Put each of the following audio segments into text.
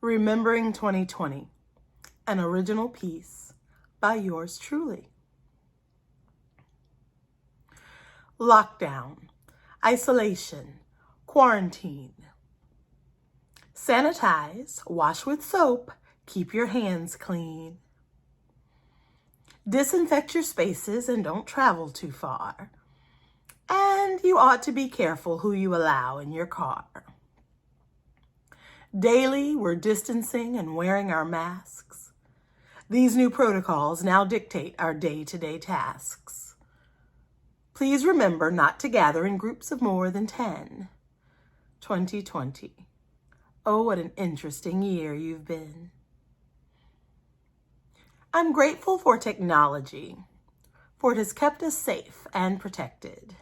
Remembering 2020, an original piece by yours truly. Lockdown, isolation, quarantine. Sanitize, wash with soap, keep your hands clean. Disinfect your spaces and don't travel too far. And you ought to be careful who you allow in your car. Daily, we're distancing and wearing our masks. These new protocols now dictate our day-to-day tasks. Please remember not to gather in groups of more than 10. 2020. Oh, what an interesting year you've been. I'm grateful for technology, for it has kept us safe and protected.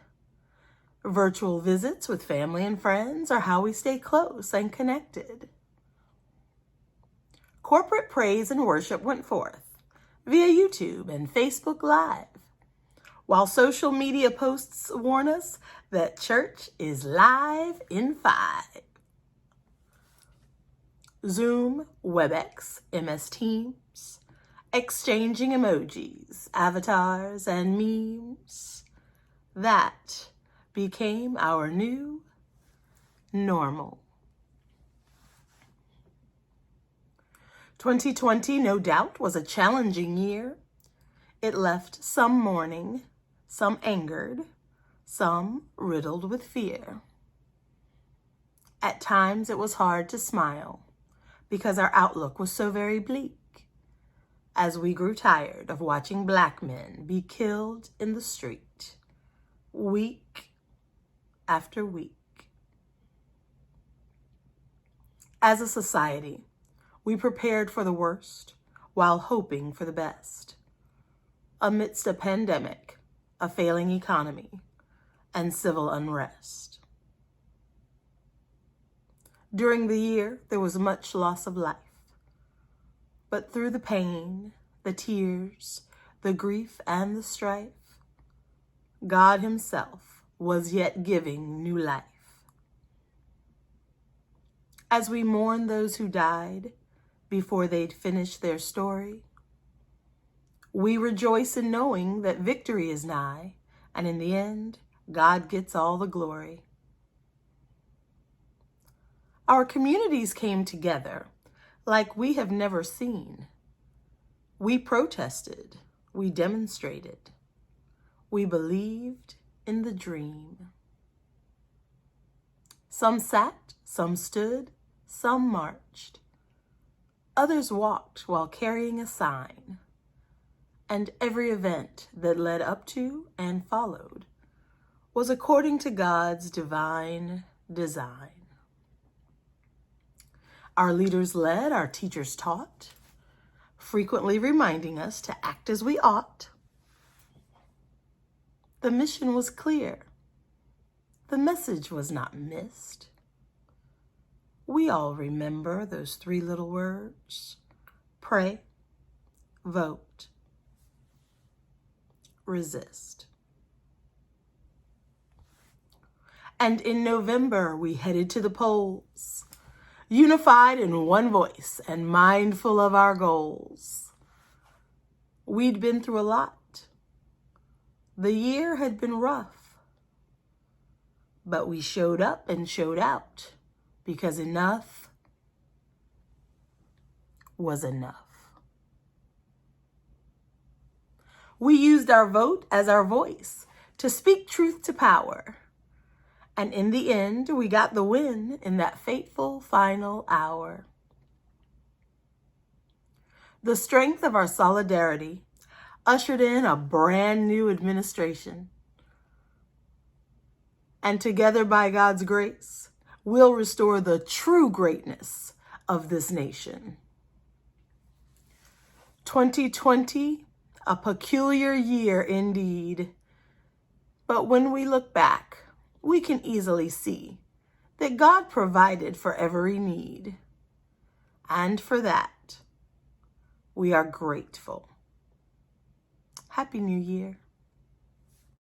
Virtual visits with family and friends are how we stay close and connected. Corporate praise and worship went forth via YouTube and Facebook Live, while social media posts warn us that church is live in 5. Zoom, WebEx, MS Teams, exchanging emojis, avatars, and memes. That became our new normal. 2020, no doubt, was a challenging year. It left some mourning, some angered, some riddled with fear. At times, it was hard to smile because our outlook was so very bleak as we grew tired of watching Black men be killed in the street, week after week. As a society, we prepared for the worst while hoping for the best. Amidst a pandemic, a failing economy, and civil unrest. During the year, there was much loss of life. But through the pain, the tears, the grief, and the strife, God Himself was yet giving new life. As we mourn those who died before they'd finished their story, we rejoice in knowing that victory is nigh, and in the end, God gets all the glory. Our communities came together like we have never seen. We protested, we demonstrated, we believed in the dream. Some sat, some stood, some marched. Others walked while carrying a sign. And every event that led up to and followed was according to God's divine design. Our leaders led, our teachers taught, frequently reminding us to act as we ought. The mission was clear. The message was not missed. We all remember those 3 little words: pray, vote, resist. And in November, we headed to the polls, unified in one voice and mindful of our goals. We'd been through a lot. The year had been rough, but we showed up and showed out because enough was enough. We used our vote as our voice to speak truth to power. And in the end, we got the win in that fateful final hour. The strength of our solidarity ushered in a brand new administration. And together, by God's grace, we'll restore the true greatness of this nation. 2020, a peculiar year indeed. But when we look back, we can easily see that God provided for every need. And for that, we are grateful. Happy New Year.